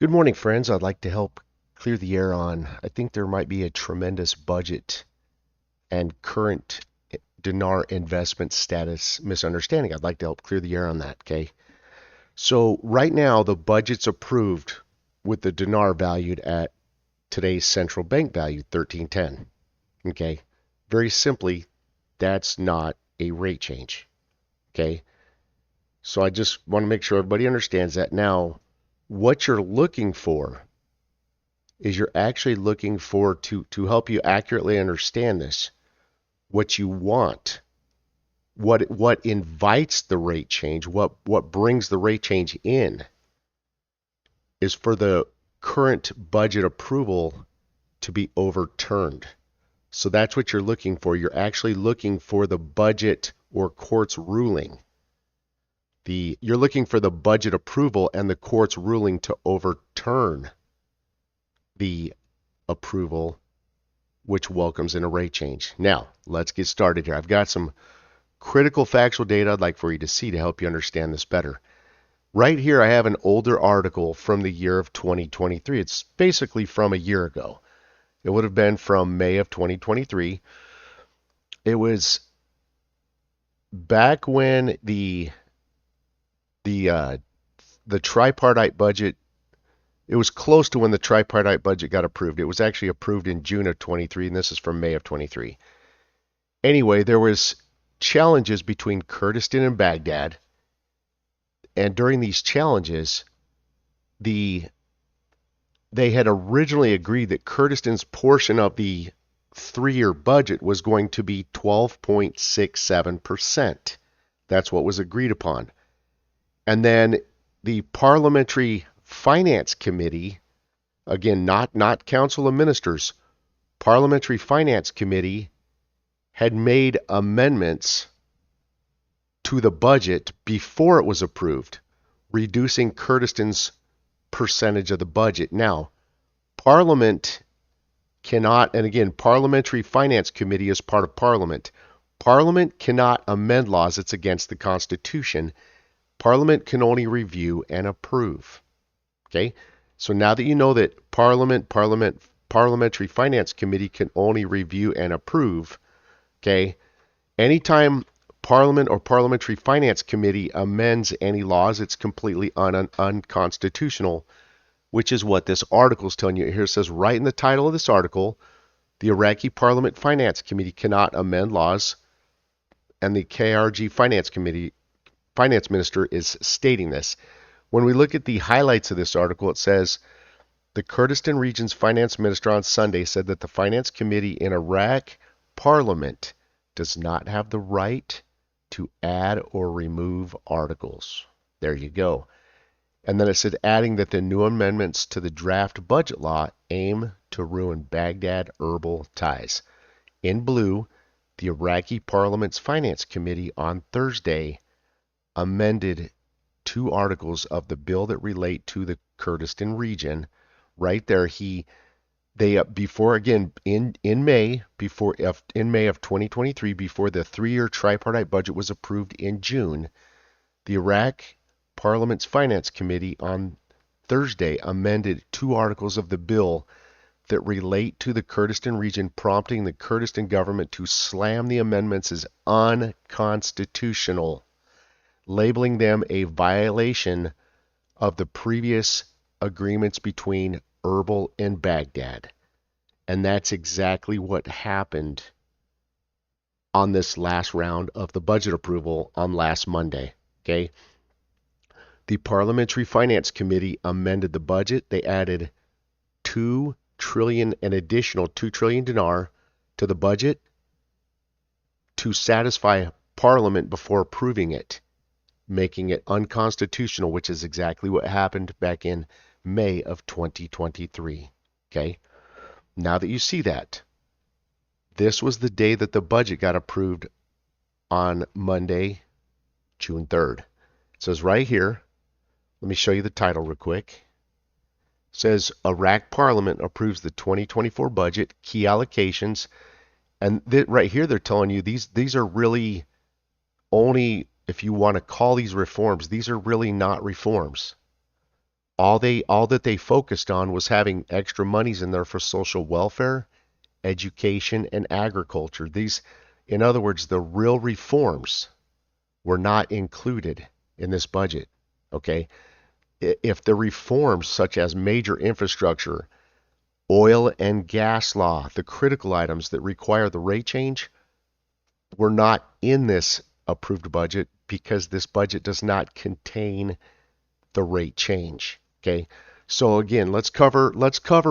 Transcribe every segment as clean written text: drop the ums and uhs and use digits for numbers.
Good morning, friends. I'd like to help clear the air on. I think there might be a tremendous budget and current dinar investment status misunderstanding. I'd like to help clear the air on that, okay? So, right now, the budget's approved with the dinar valued at today's central bank value, 1310, okay? Very simply, that's not a rate change, okay? So, I just want to make sure everybody understands that. Now, what you're looking for is you're actually looking for to help you accurately understand this, what you want, what invites the rate change, what brings the rate change in is for the current budget approval to be overturned. So that's what you're looking for. You're actually looking for the budget or court's ruling. You're looking for the budget approval and the court's ruling to overturn the approval, which welcomes in a rate change. Now, let's get started here. I've got some critical factual data I'd like for you to see to help you understand this better. Right here, I have an older article from the year of 2023. It's basically from a year ago. It would have been from May of 2023. It was back when the tripartite budget. It was close to when the tripartite budget got approved. It was actually approved in June of 23, and this is from May of 23. Anyway, there was challenges between Kurdistan and Baghdad, and during these challenges, they had originally agreed that Kurdistan's portion of the 3-year budget was going to be 12.67%. That's what was agreed upon. And then the Parliamentary Finance Committee, again, not Council of Ministers, Parliamentary Finance Committee had made amendments to the budget before it was approved, reducing Kurdistan's percentage of the budget. Now, Parliament cannot, and again, Parliamentary Finance Committee is part of Parliament. Parliament cannot amend laws. It's against the Constitution. Parliament can only review and approve. Okay? So now that you know that Parliamentary Finance Committee can only review and approve, okay? Anytime Parliament or Parliamentary Finance Committee amends any laws, it's completely unconstitutional, which is what this article is telling you. Here it says right in the title of this article, the Iraqi Parliament Finance Committee cannot amend laws, and the KRG Finance Minister is stating this. When we look at the highlights of this article, it says the Kurdistan region's finance minister on Sunday said that the finance committee in Iraq Parliament does not have the right to add or remove articles. There you go. And then it said adding that the new amendments to the draft budget law aim to ruin Baghdad-Erbil ties. In blue, the Iraqi Parliament's Finance Committee on Thursday amended 2 articles of the bill that relate to the Kurdistan region. Right there, before again in May of 2023, before the 3-year tripartite budget was approved in June, the Iraq Parliament's Finance Committee on Thursday amended 2 articles of the bill that relate to the Kurdistan region, prompting the Kurdistan government to slam the amendments as unconstitutional, labeling them a violation of the previous agreements between Erbil and Baghdad. And that's exactly what happened on this last round of the budget approval on last Monday. Okay? The Parliamentary Finance Committee amended the budget. They added 2 trillion, an additional 2 trillion dinar to the budget to satisfy Parliament before approving it, making it unconstitutional, which is exactly what happened back in May of 2023. Okay? Now that you see that, this was the day that the budget got approved on Monday, June 3rd. It says right here, let me show you the title real quick. It says Iraq Parliament approves the 2024 budget, key allocations. And right here they're telling you these are really only, if you want to call these reforms, these are really not reforms. all that they focused on was having extra monies in there for social welfare, education, and agriculture. These, in other words, the real reforms were not included in this budget. Okay? If the reforms such as major infrastructure, oil and gas law, the critical items that require the rate change, were not in this approved budget because this budget does not contain the rate change. Okay? So again, let's cover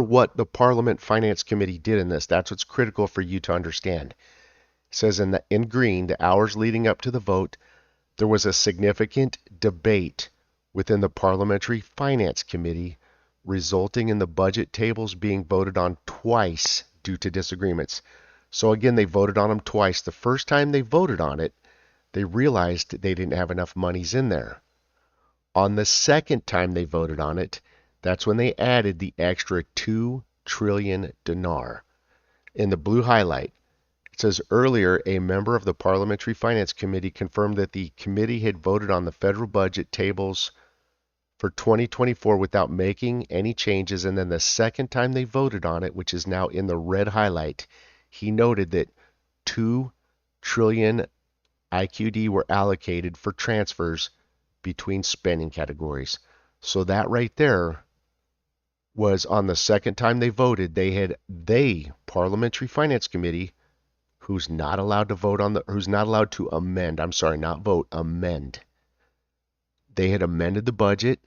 what the Parliament Finance Committee did in this. That's what's critical for you to understand. It says in green, the hours leading up to the vote, there was a significant debate within the Parliamentary Finance Committee, resulting in the budget tables being voted on twice due to disagreements. So again, they voted on them twice. The first time they voted on it, they realized they didn't have enough monies in there. On the second time they voted on it, that's when they added the extra 2 trillion dinar. In the blue highlight, it says earlier, a member of the Parliamentary Finance Committee confirmed that the committee had voted on the federal budget tables for 2024 without making any changes. And then the second time they voted on it, which is now in the red highlight, he noted that 2 trillion IQD were allocated for transfers between spending categories. So that right there was on the second time they voted, Parliamentary Finance Committee, who's not allowed to amend, I'm sorry, not vote, amend. They had amended the budget,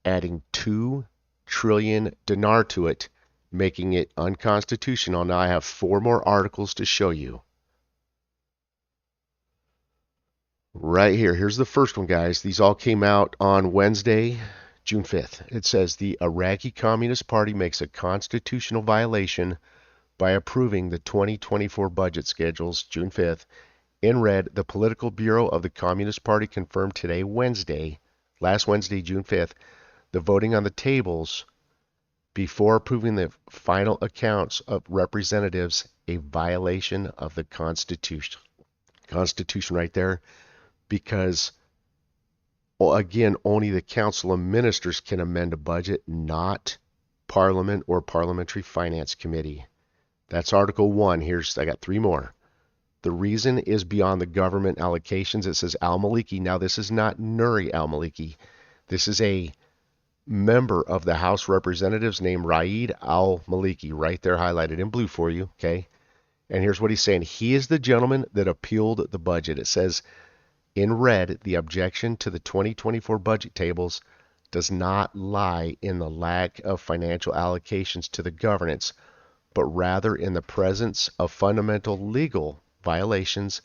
adding 2 trillion dinar to it, making it unconstitutional. Now I have 4 more articles to show you. Right here. Here's the first one, guys. These all came out on Wednesday, June 5th. It says the Iraqi Communist Party makes a constitutional violation by approving the 2024 budget schedules, June 5th. In red, the Political Bureau of the Communist Party confirmed today, last Wednesday, June 5th, the voting on the tables before approving the final accounts of representatives, a violation of the Constitution. Constitution right there, because, well, again, only the Council of Ministers can amend a budget, not Parliament or Parliamentary Finance Committee. That's Article 1. I got 3 more. The reason is beyond the government allocations. It says al-Maliki. Now, this is not Nuri al-Maliki. This is a member of the House of Representatives named Raed al-Maliki, right there highlighted in blue for you, okay? And here's what he's saying. He is the gentleman that appealed the budget. It says in red, the objection to the 2024 budget tables does not lie in the lack of financial allocations to the governance, but rather in the presence of fundamental legal violations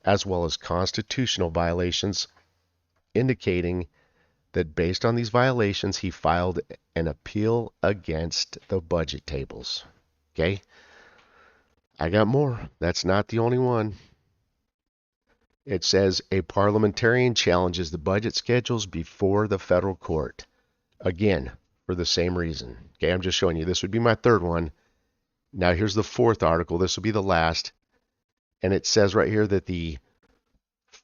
as well as constitutional violations, indicating that based on these violations, he filed an appeal against the budget tables. Okay? I got more. That's not the only one. It says a parliamentarian challenges the budget schedules before the federal court. Again, for the same reason. Okay, I'm just showing you. This would be my third one. Now here's the fourth article. This will be the last. And it says right here that the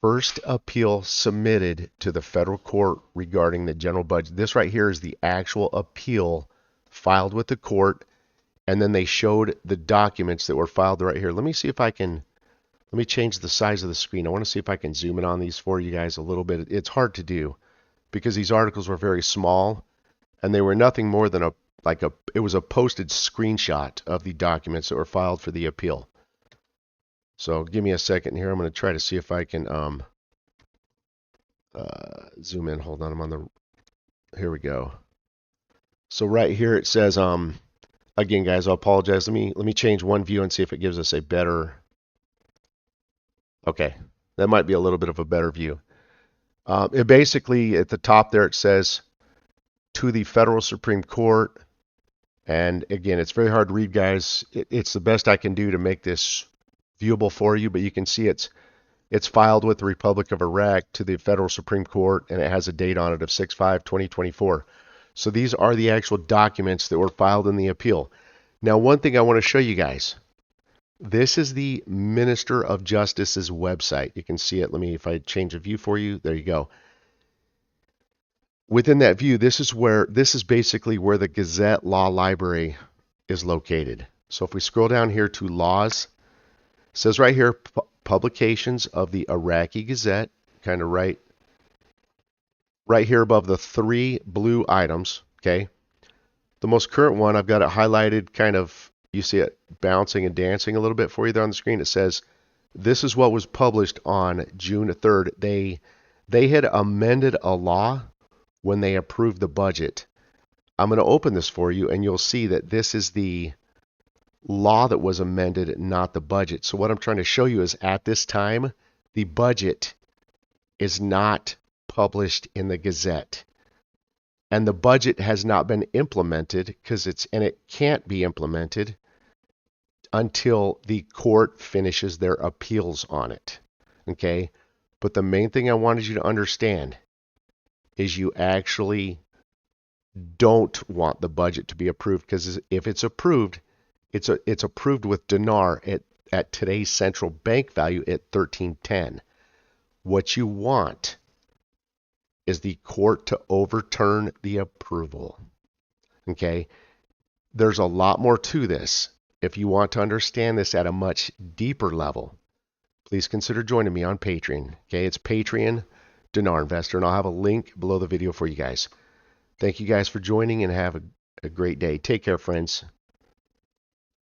first appeal submitted to the federal court regarding the general budget. This right here is the actual appeal filed with the court. And then they showed the documents that were filed right here. Let me change the size of the screen. I want to see if I can zoom in on these for you guys a little bit. It's hard to do because these articles were very small and they were nothing more than it was a posted screenshot of the documents that were filed for the appeal. So give me a second here. I'm going to try to see if I can zoom in. Hold on. Here we go. So right here it says, again, guys, I apologize. Let me change one view and see if it gives us a better. Okay, that might be a little bit of a better view. It basically, at the top there, it says, to the Federal Supreme Court. And again, it's very hard to read, guys. It's the best I can do to make this viewable for you, but you can see it's filed with the Republic of Iraq to the Federal Supreme Court, and it has a date on it of 6/5/2024. So these are the actual documents that were filed in the appeal. Now, one thing I want to show you guys. This is the Minister of Justice's website. You can see it. If I change a view for you, there you go. within that view, this is basically where the Gazette Law Library is located. So if we scroll down here to laws, it says right here, publications of the Iraqi Gazette, kind of right here above the three blue items, okay? The most current one, I've got it highlighted, kind of, you see it bouncing and dancing a little bit for you there on the screen. It says, this is what was published on June 3rd. They had amended a law when they approved the budget. I'm going to open this for you, and you'll see that this is the law that was amended, not the budget. So what I'm trying to show you is at this time, the budget is not published in the Gazette. And the budget has not been implemented because it can't be implemented until the court finishes their appeals on it. Okay? But the main thing I wanted you to understand is you actually don't want the budget to be approved, because if it's approved, it's approved with dinar at today's central bank value at 1310. What you want is the court to overturn the approval. Okay? There's a lot more to this. If you want to understand this at a much deeper level, please consider joining me on Patreon. Okay? It's Patreon Dinar Investor, and I'll have a link below the video for you guys. Thank you guys for joining, and have a great day. Take care, friends.